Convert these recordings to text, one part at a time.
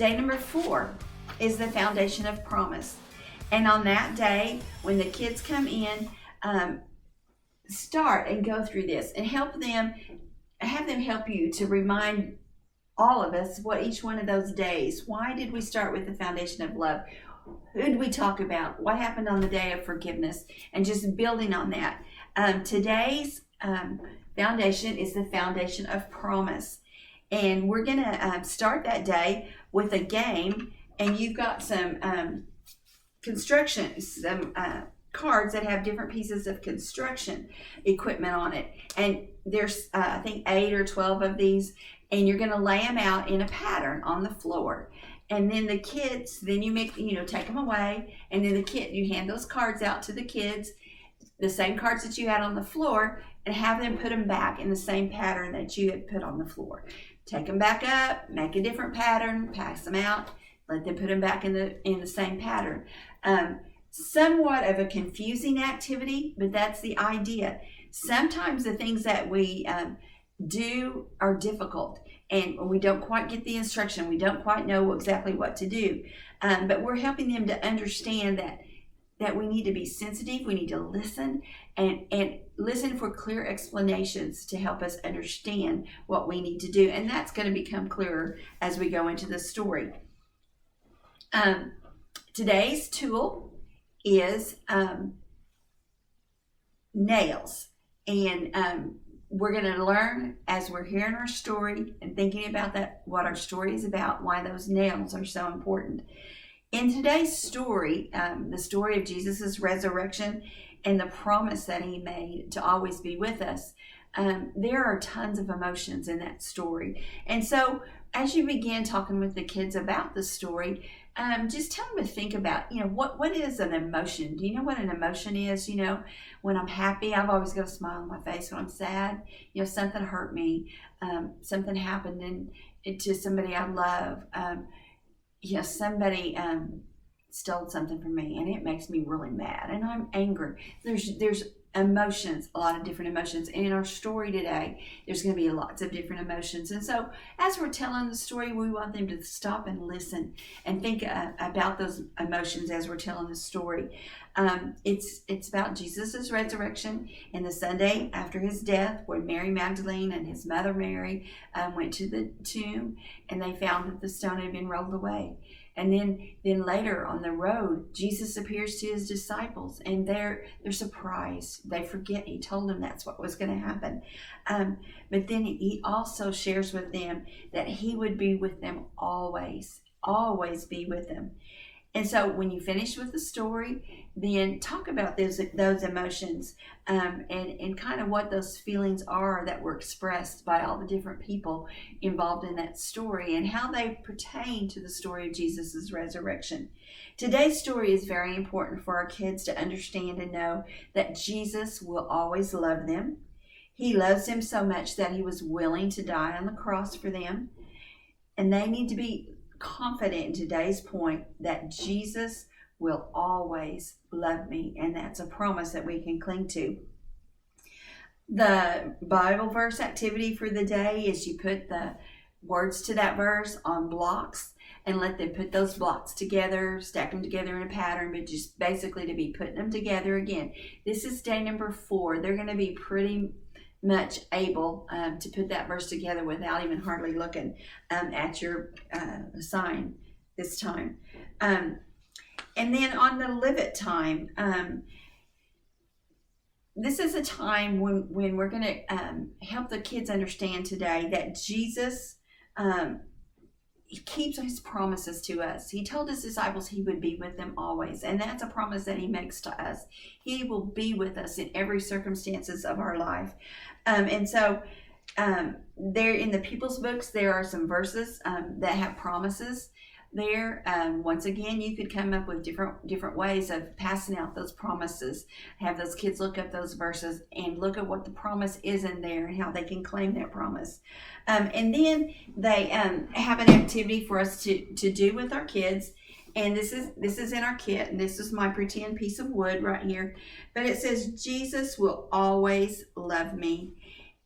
Day number 4 is the foundation of promise. And on that day, when the kids come in, start and go through this and have them help you to remind all of us what each one of those days. Why did we start with the foundation of love? Who did we talk about? What happened on the day of forgiveness? And just building on that. Today's foundation is the foundation of promise. And we're going to start that day with a game. And you've got some some cards that have different pieces of construction equipment on it. And there's, I think, 8 or 12 of these. And you're going to lay them out in a pattern on the floor. And then the kids, then you take them away. And then you hand those cards out to the kids, the same cards that you had on the floor, and have them put them back in the same pattern that you had put on the floor. Take them back up, make a different pattern, pass them out, let them put them back in the same pattern. Somewhat of a confusing activity, but that's the idea. Sometimes the things that we do are difficult, and we don't quite get the instruction. We don't quite know exactly what to do, but we're helping them to understand that we need to be sensitive. We need to listen and listen for clear explanations to help us understand what we need to do, and that's going to become clearer as we go into the story. Today's tool is nails, and we're going to learn as we're hearing our story and thinking about what our story is about, why those nails are so important. In today's story, the story of Jesus' resurrection and the promise that he made to always be with us, there are tons of emotions in that story. And so as you begin talking with the kids about the story, just tell them to think about, what is an emotion? Do you know what an emotion is? When I'm happy, I've always got a smile on my face. When I'm sad, something hurt me. Something happened to somebody I love. Somebody stole something from me, and it makes me really mad, and I'm angry. There's emotions, a lot of different emotions. And in our story today, there's going to be lots of different emotions. And so as we're telling the story, we want them to stop and listen and think about those emotions as we're telling the story. It's about Jesus' resurrection and the Sunday after his death, when Mary Magdalene and his mother Mary went to the tomb, and they found that the stone had been rolled away. And then later on the road, Jesus appears to his disciples, and they're surprised. They forget he told them that's what was going to happen. But then he also shares with them that he would be with them always be with them. And so when you finish with the story, then talk about those emotions and kind of what those feelings are that were expressed by all the different people involved in that story and how they pertain to the story of Jesus' resurrection. Today's story is very important for our kids to understand and know that Jesus will always love them. He loves them so much that he was willing to die on the cross for them. And they need to be confident in today's point that Jesus will always love me, and that's a promise that we can cling to. The Bible verse activity for the day is you put the words to that verse on blocks and let them put those blocks together, stack them together in a pattern, but just basically to be putting them together again. This is day number 4. They're going to be pretty much able to put that verse together without even hardly looking at your sign this time. And then on the Live It time, this is a time when we're going to help the kids understand today that Jesus he keeps his promises to us. He told his disciples he would be with them always, and that's a promise that he makes to us. He will be with us in every circumstances of our life. And so there in the People's Books, there are some verses that have promises there. Once again, you could come up with different ways of passing out those promises. Have those kids look up those verses and look at what the promise is in there and how they can claim that promise. And then they have an activity for us to do with our kids. And this is in our kit, and this is my pretend piece of wood right here. But it says, Jesus will always love me.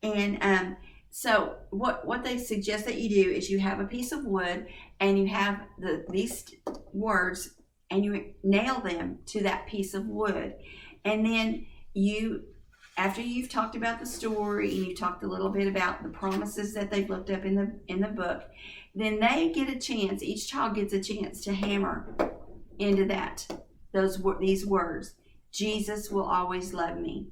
And So what they suggest that you do is you have a piece of wood and you have these words and you nail them to that piece of wood. And then after you've talked about the story and you talked a little bit about the promises that they've looked up in the book, then they get a chance, each child gets a chance to hammer into these words. Jesus will always love me.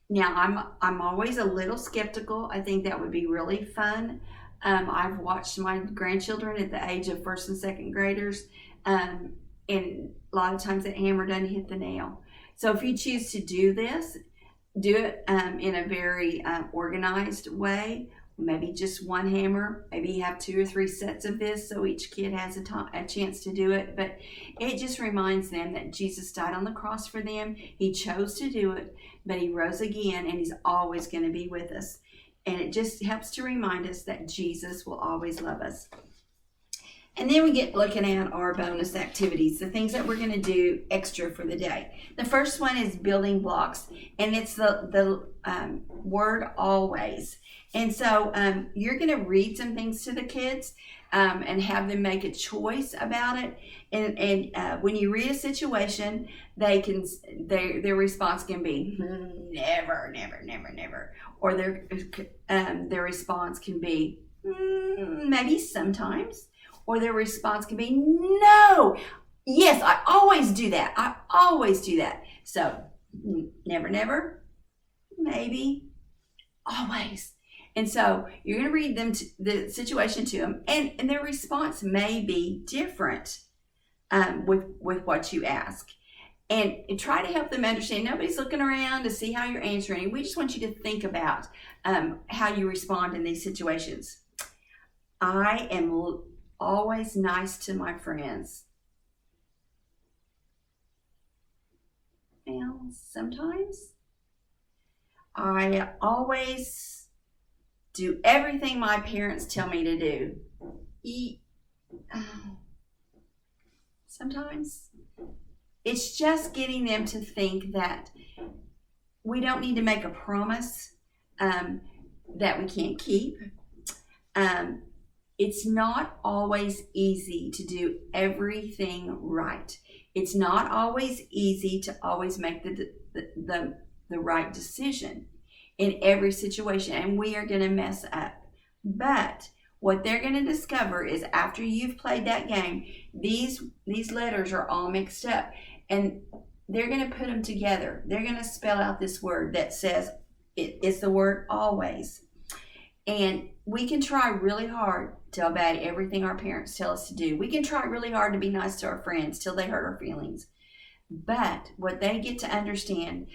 Now, I'm always a little skeptical. I think that would be really fun. I've watched my grandchildren at the age of first and second graders, and a lot of times that hammer doesn't hit the nail. So if you choose to do this, do it in a very organized way. Maybe just one hammer. Maybe you have 2 or 3 sets of this so each kid has a chance to do it. But it just reminds them that Jesus died on the cross for them. He chose to do it, but he rose again, and he's always going to be with us. And it just helps to remind us that Jesus will always love us. And then we get looking at our bonus activities, the things that we're going to do extra for the day. The first one is building blocks, and it's the word always. And so you're going to read some things to the kids and have them make a choice about it. And when you read a situation, their response can be never, never, never, never, or their response can be maybe sometimes. Or their response can be, no, yes, I always do that. I always do that. So, never, never, maybe, always. And so, you're going to read the situation to them, and their response may be different with what you ask. And try to help them understand. Nobody's looking around to see how you're answering. We just want you to think about how you respond in these situations. I am always nice to my friends. Well, sometimes I always do everything my parents tell me to do. Sometimes it's just getting them to think that we don't need to make a promise that we can't keep. It's not always easy to do everything right. It's not always easy to always make the right decision in every situation, and we are going to mess up. But what they're going to discover is after you've played that game, these letters are all mixed up, and they're going to put them together. They're going to spell out this word that says it's the word always. And we can try really hard to obey everything our parents tell us to do. We can try really hard to be nice to our friends till they hurt our feelings. But what they get to understand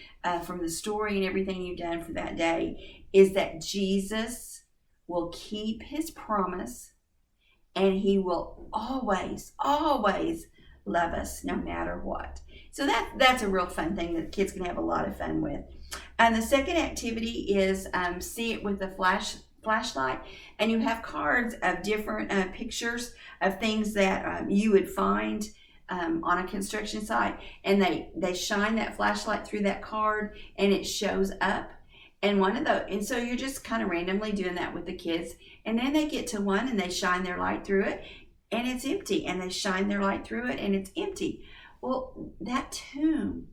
from the story and everything you've done for that day is that Jesus will keep his promise, and he will always, always love us no matter what. So that's a real fun thing that kids can have a lot of fun with. And the second activity is see it with a flashlight, and you have cards of different pictures of things that you would find on a construction site, and they shine that flashlight through that card and it shows up. And so you're just kind of randomly doing that with the kids, and then they get to one and they shine their light through it and it's empty, and they shine their light through it and it's empty. Well, that tomb,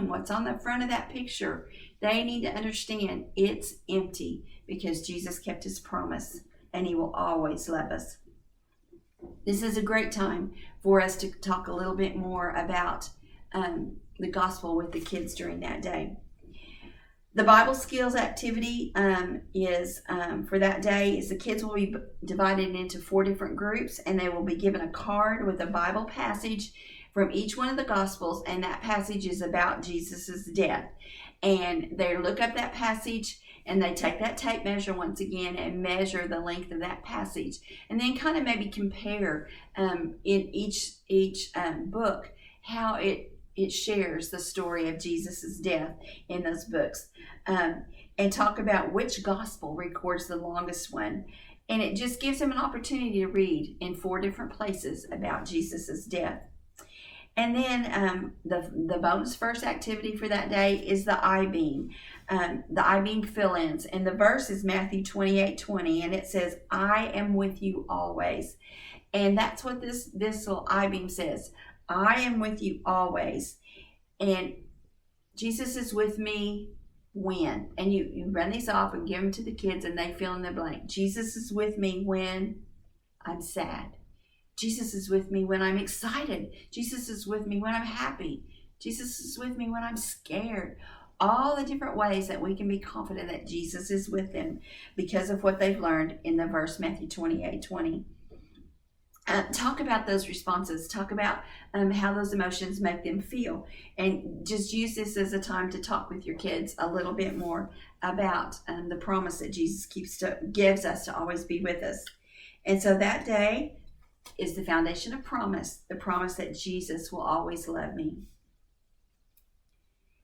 what's on the front of that picture, they need to understand it's empty because Jesus kept his promise, and he will always love us. This is a great time for us to talk a little bit more about the gospel with the kids during that day. The Bible skills activity is for that day is the kids will be divided into 4 different groups, and they will be given a card with a Bible passage from each one of the Gospels, and that passage is about Jesus' death. And they look up that passage, and they take that tape measure once again and measure the length of that passage, and then kind of maybe compare in each book how it shares the story of Jesus' death in those books, and talk about which gospel records the longest one. And it just gives them an opportunity to read in 4 different places about Jesus' death. And then the bonus first activity for that day is the I-beam. the I-beam fill-ins. And the verse is Matthew 28:20, and it says, I am with you always. And that's what this little I-beam says. I am with you always. And Jesus is with me when? And you run these off and give them to the kids, and they fill in the blank. Jesus is with me when I'm sad. Jesus is with me when I'm excited. Jesus is with me when I'm happy. Jesus is with me when I'm scared. All the different ways that we can be confident that Jesus is with them because of what they've learned in the verse Matthew 28:20. Talk about those responses. Talk about how those emotions make them feel. And just use this as a time to talk with your kids a little bit more about the promise that Jesus gives us to always be with us. And so that day is the foundation of promise, the promise that Jesus will always love me.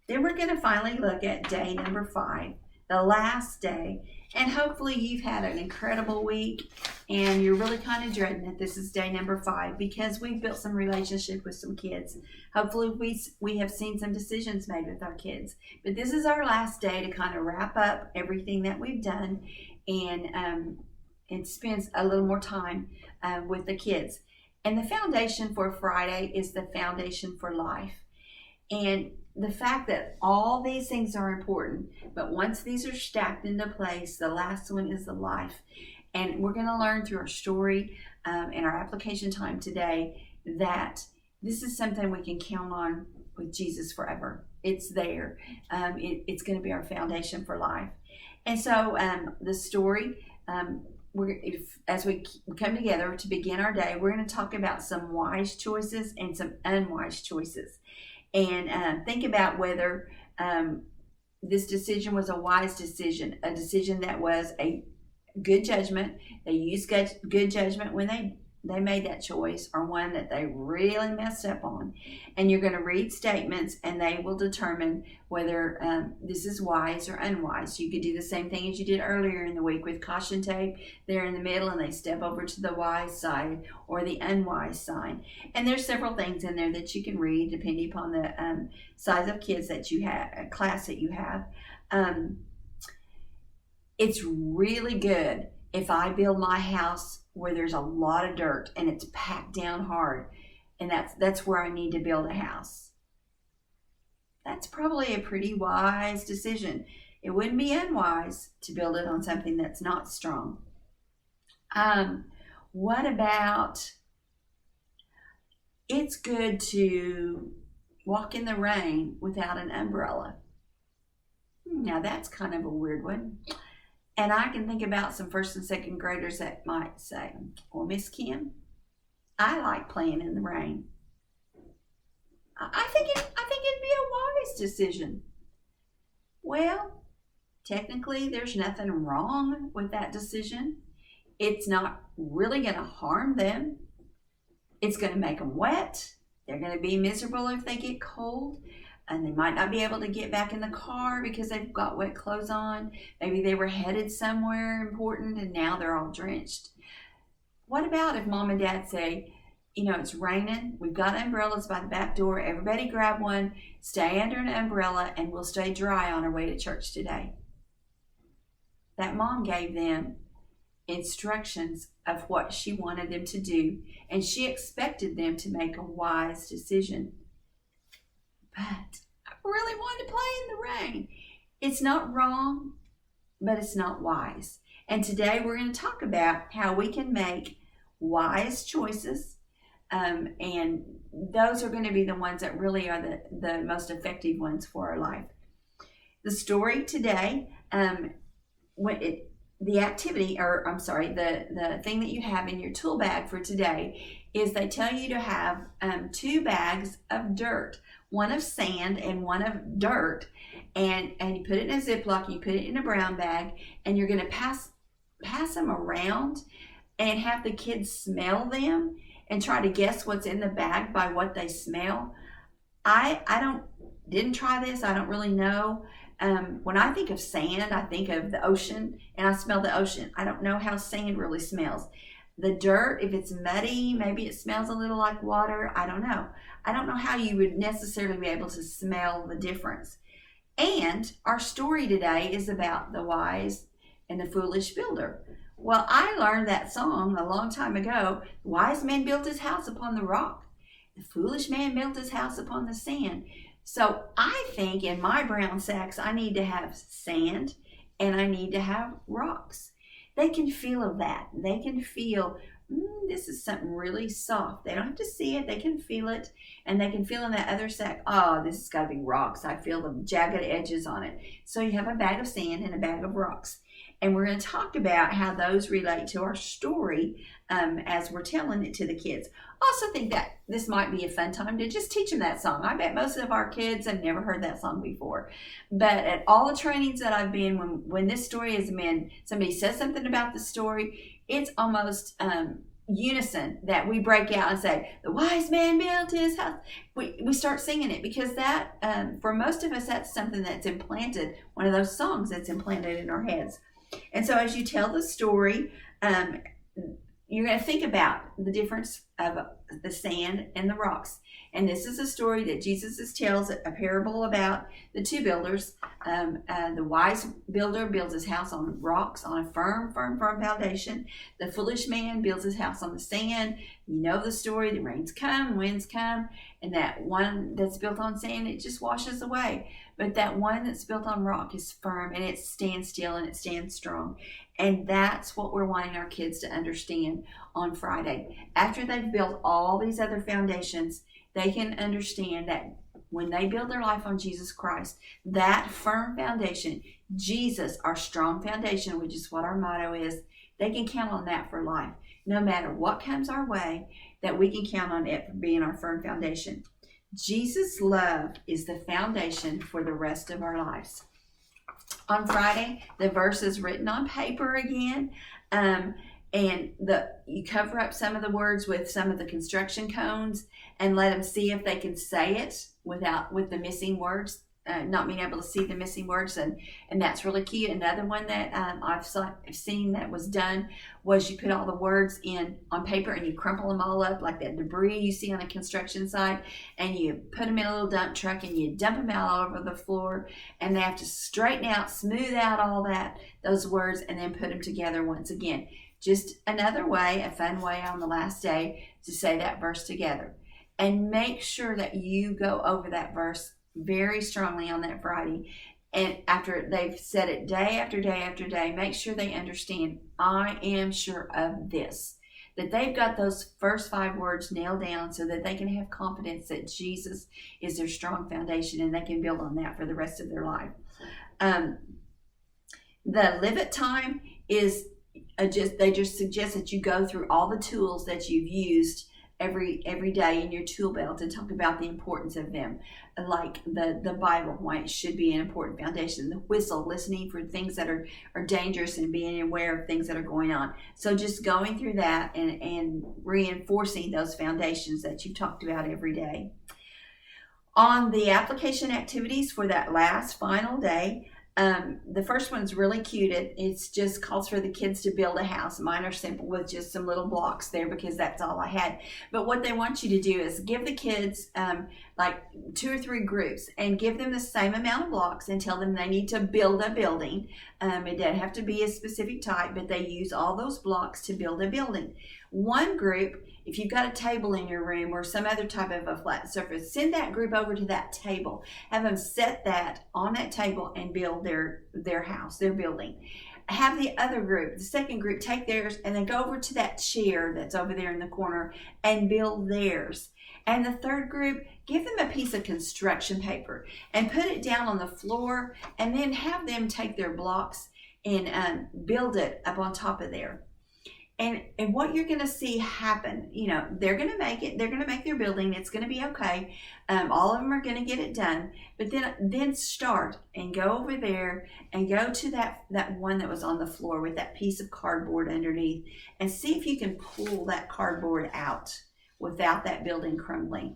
Then we're going to finally look at day number 5, the last day. And hopefully you've had an incredible week and you're really kind of dreading that this is day number 5 because we've built some relationship with some kids. Hopefully we have seen some decisions made with our kids. But this is our last day to kind of wrap up everything that we've done and spend a little more time with the kids. And the foundation for Friday is the foundation for life. And the fact that all these things are important, but once these are stacked into place, the last one is the life. And we're going to learn through our story and our application time today that this is something we can count on with Jesus forever. It's there. It's going to be our foundation for life. And so the story, as we come together to begin our day, we're going to talk about some wise choices and some unwise choices. And think about whether this decision was a wise decision, a decision that was a good judgment. They used good judgment when they made that choice, or one that they really messed up on. And you're going to read statements, and they will determine whether this is wise or unwise. You could do the same thing as you did earlier in the week with caution tape. They're in the middle, and they step over to the wise side or the unwise side. And there's several things in there that you can read depending upon the size of kids that you have, class that you have. It's really good if I build my house where there's a lot of dirt and it's packed down hard, and that's where I need to build a house. That's probably a pretty wise decision. It wouldn't be unwise to build it on something that's not strong. What about, it's good to walk in the rain without an umbrella? Now that's kind of a weird one. And I can think about some first and second graders that might say, well, Miss Kim, I like playing in the rain. I think it'd be a wise decision. Well, technically, there's nothing wrong with that decision. It's not really going to harm them. It's going to make them wet. They're going to be miserable if they get cold. And they might not be able to get back in the car because they've got wet clothes on. Maybe they were headed somewhere important and now they're all drenched. What about if mom and dad say, it's raining, we've got umbrellas by the back door, everybody grab one, stay under an umbrella, and we'll stay dry on our way to church today. That mom gave them instructions of what she wanted them to do, and she expected them to make a wise decision. But I really want to play in the rain. It's not wrong, but it's not wise. And today we're going to talk about how we can make wise choices. And those are going to be the ones that really are the most effective ones for our life. The story today, the activity, the thing that you have in your tool bag for today is they tell you to have 2 bags of dirt. One of sand and one of dirt, and you put it in a Ziploc, you put it in a brown bag, and you're going to pass them around and have the kids smell them and try to guess what's in the bag by what they smell. I didn't try this. I don't really know. When I think of sand, I think of the ocean, and I smell the ocean. I don't know how sand really smells. The dirt, if it's muddy, maybe it smells a little like water. I don't know. I don't know how you would necessarily be able to smell the difference. And our story today is about the wise and the foolish builder. Well, I learned that song a long time ago. The wise man built his house upon the rock. The foolish man built his house upon the sand. So I think in my brown sacks, I need to have sand and I need to have rocks. They can feel that. They can feel, this is something really soft. They don't have to see it. They can feel it. And they can feel in that other sack, oh, this has got to be rocks. I feel the jagged edges on it. So you have a bag of sand and a bag of rocks. And we're going to talk about how those relate to our story as we're telling it to the kids. I also think that this might be a fun time to just teach them that song. I bet most of our kids have never heard that song before. But at all the trainings that I've been, when this story has been, somebody says something about the story, it's almost unison that we break out and say, the wise man built his house. We start singing it because that, for most of us, that's something that's implanted, one of those songs that's implanted in our heads. And so as you tell the story, you're going to think about the difference of the sand and the rocks. And this is a story that Jesus tells, a parable about the two builders. The wise builder builds his house on rocks, on a firm foundation. The foolish man builds his house on the sand. You know the story. The rains come, winds come, and that one that's built on sand, it just washes away. But that one that's built on rock is firm, and it stands still, and it stands strong. And that's what we're wanting our kids to understand on Friday. After they've built all these other foundations, they can understand that when they build their life on Jesus Christ, that firm foundation, Jesus, our strong foundation, which is what our motto is, they can count on that for life. No matter what comes our way, that we can count on it for being our firm foundation. Jesus' love is the foundation for the rest of our lives. On Friday, the verse is written on paper again, and you cover up some of the words with some of the construction cones and let them see if they can say it with the missing words, not being able to see the missing words, and that's really cute. Another one that I've seen that was done was you put all the words in on paper and you crumple them all up like that debris you see on a construction site, and you put them in a little dump truck and you dump them out all over the floor, and they have to straighten out, smooth out all those words, and then put them together once again. Just another way, a fun way on the last day to say that verse together. And make sure that you go over that verse very strongly on that Friday. And after they've said it day after day after day, make sure they understand, I am sure of this. That they've got those first 5 words nailed down so that they can have confidence that Jesus is their strong foundation and they can build on that for the rest of their life. The Live It time is they just suggest that you go through all the tools that you've used every day in your tool belt and talk about the importance of them, like the Bible, why it should be an important foundation, the whistle, listening for things that are dangerous and being aware of things that are going on. So just going through that and reinforcing those foundations that you talked about every day. On the application activities for that last final day, the first one's really cute. It's just calls for the kids to build a house. Mine are simple with just some little blocks there because that's all I had. But what they want you to do is give the kids like 2 or 3 groups and give them the same amount of blocks and tell them they need to build a building. It doesn't have to be a specific type, but they use all those blocks to build a building. One group, if you've got a table in your room or some other type of a flat surface, send that group over to that table. Have them set that on that table and build their house, their building. Have the other group, the second group, take theirs and then go over to that chair that's over there in the corner and build theirs. And the third group, give them a piece of construction paper and put it down on the floor, and then have them take their blocks and build it up on top of there. And what you're going to see happen, they're going to make it. They're going to make their building. It's going to be okay. All of them are going to get it done. But then start and go over there and go to that one that was on the floor with that piece of cardboard underneath, and see if you can pull that cardboard out without that building crumbling.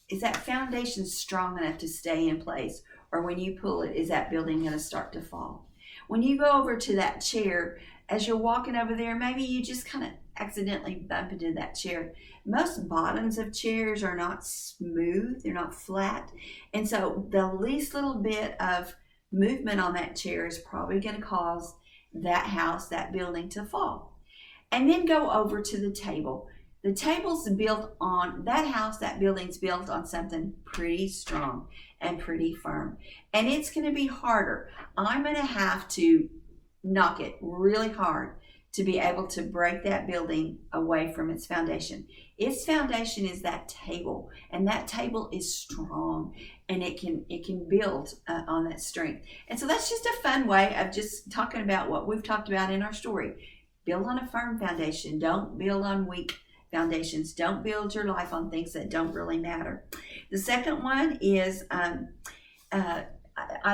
Is that foundation strong enough to stay in place? Or when you pull it, is that building going to start to fall? When you go over to that chair, as you're walking over there, maybe you just kind of accidentally bump into that chair. Most bottoms of chairs are not smooth, they're not flat. And so the least little bit of movement on that chair is probably going to cause that house, that building to fall. And then go over to the table. The table's built on, that house, that building's built on something pretty strong and pretty firm. And it's going to be harder. I'm going to have to knock it really hard to be able to break that building away from its foundation. Its foundation is that table, and that table is strong, and it can build on that strength. And so that's just a fun way of just talking about what we've talked about in our story. Build on a firm foundation. Don't build on weak foundations. Don't build your life on things that don't really matter. The second one is I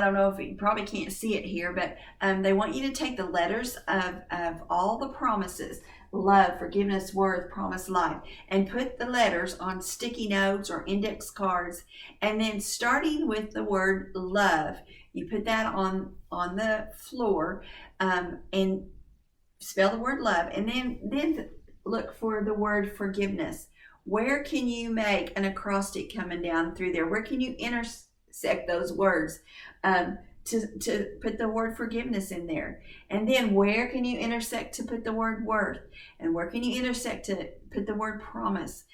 don't know if you probably can't see it here, but they want you to take the letters of all the promises: love, forgiveness, worth, promise, life, and put the letters on sticky notes or index cards. And then starting with the word love, you put that on the floor and spell the word love. And then look for the word forgiveness. Where can you make an acrostic coming down through there? Where can you intersect those words to put the word forgiveness in there? And then where can you intersect to put the word worth? And where can you intersect to put the word promise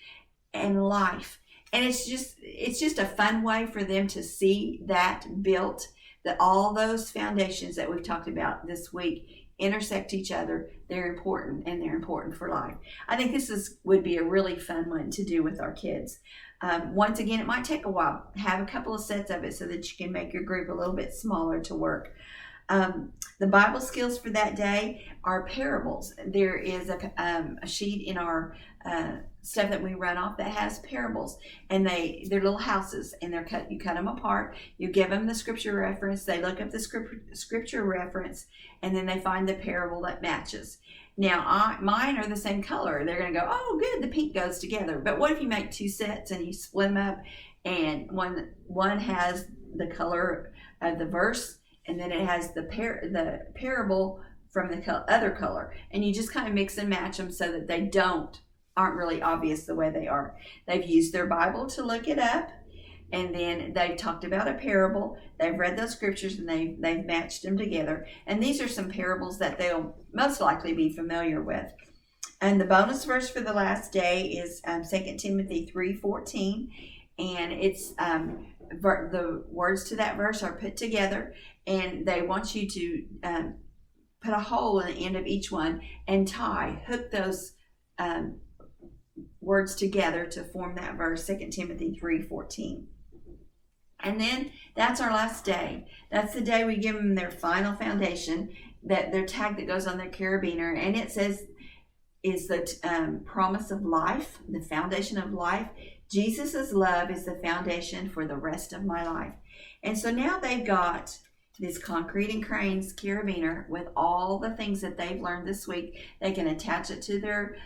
and life? And it's just a fun way for them to see that built, that all those foundations that we've talked about this week intersect each other. They're important, and they're important for life. I think this would be a really fun one to do with our kids. Once again, it might take a while. Have a couple of sets of it so that you can make your group a little bit smaller to work. The Bible skills for that day are parables. There is a sheet in our stuff that we run off that has parables, and they're little houses, and you cut them apart. You give them the scripture reference. They look up the scripture reference, and then they find the parable that matches. Now, mine are the same color. They're going to go, oh, good, the pink goes together. But what if you make two sets and you split them up, and one has the color of the verse, and then it has the parable from the other color, and you just kind of mix and match them so that they aren't really obvious the way they are. They've used their Bible to look it up, and then they've talked about a parable. They've read those scriptures, and they've matched them together. And these are some parables that they'll most likely be familiar with. And the bonus verse for the last day is 2 Timothy 3:14, and it's the words to that verse are put together, and they want you to put a hole in the end of each one and hook those words together to form that verse, 2 Timothy 3:14. And then that's our last day. That's the day we give them their final foundation, that their tag that goes on their carabiner, and it says is the promise of life, the foundation of life. Jesus' love is the foundation for the rest of my life. And so now they've got this concrete and cranes carabiner with all the things that they've learned this week. They can attach it to their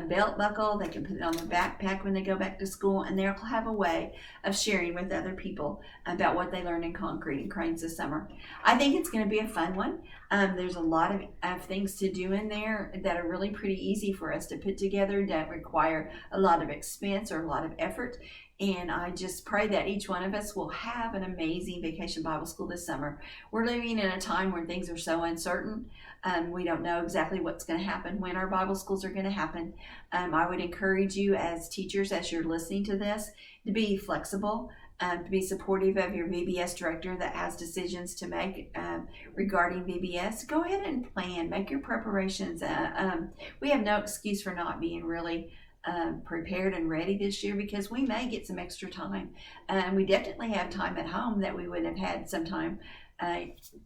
belt buckle. They can put it on their backpack when they go back to school, and they'll have a way of sharing with other people about what they learned in concrete and cranes this summer. I think it's going to be a fun one. There's a lot of things to do in there that are really pretty easy for us to put together, don't require a lot of expense or a lot of effort. And I just pray that each one of us will have an amazing Vacation Bible School this summer. We're living in a time where things are so uncertain. We don't know exactly what's going to happen, when our Bible schools are going to happen. I would encourage you as teachers, as you're listening to this, to be flexible, to be supportive of your VBS director that has decisions to make regarding VBS. Go ahead and plan, make your preparations. We have no excuse for not being really prepared and ready this year, because we may get some extra time. We definitely have time at home that we would have had some time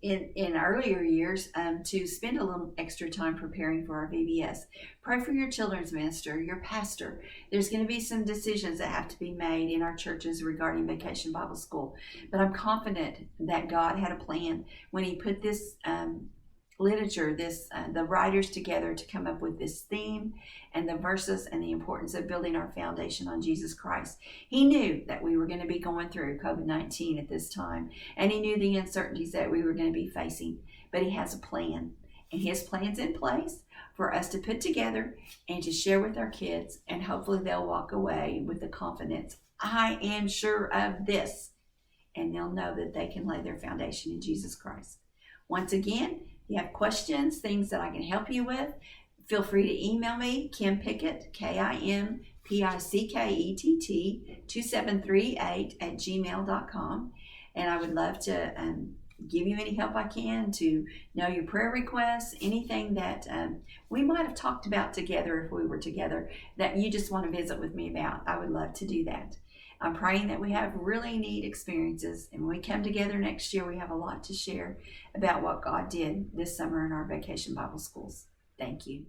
in earlier years to spend a little extra time preparing for our VBS. Pray for your children's minister, your pastor. There's going to be some decisions that have to be made in our churches regarding Vacation Bible School, but I'm confident that God had a plan when He put this literature, the writers together to come up with this theme and the verses and the importance of building our foundation on Jesus Christ. He knew that we were going to be going through COVID-19 at this time, and He knew the uncertainties that we were going to be facing, but He has a plan. and His plan's in place for us to put together and to share with our kids, and hopefully they'll walk away with the confidence, I am sure of this, and they'll know that they can lay their foundation in Jesus Christ. Once again, if you have questions, things that I can help you with, feel free to email me, Kim Pickett, KIMPICKETT 2738 @gmail.com, and I would love to give you any help I can, to know your prayer requests, anything that we might have talked about together if we were together that you just want to visit with me about. I would love to do that. I'm praying that we have really neat experiences, and when we come together next year, we have a lot to share about what God did this summer in our vacation Bible schools. Thank you.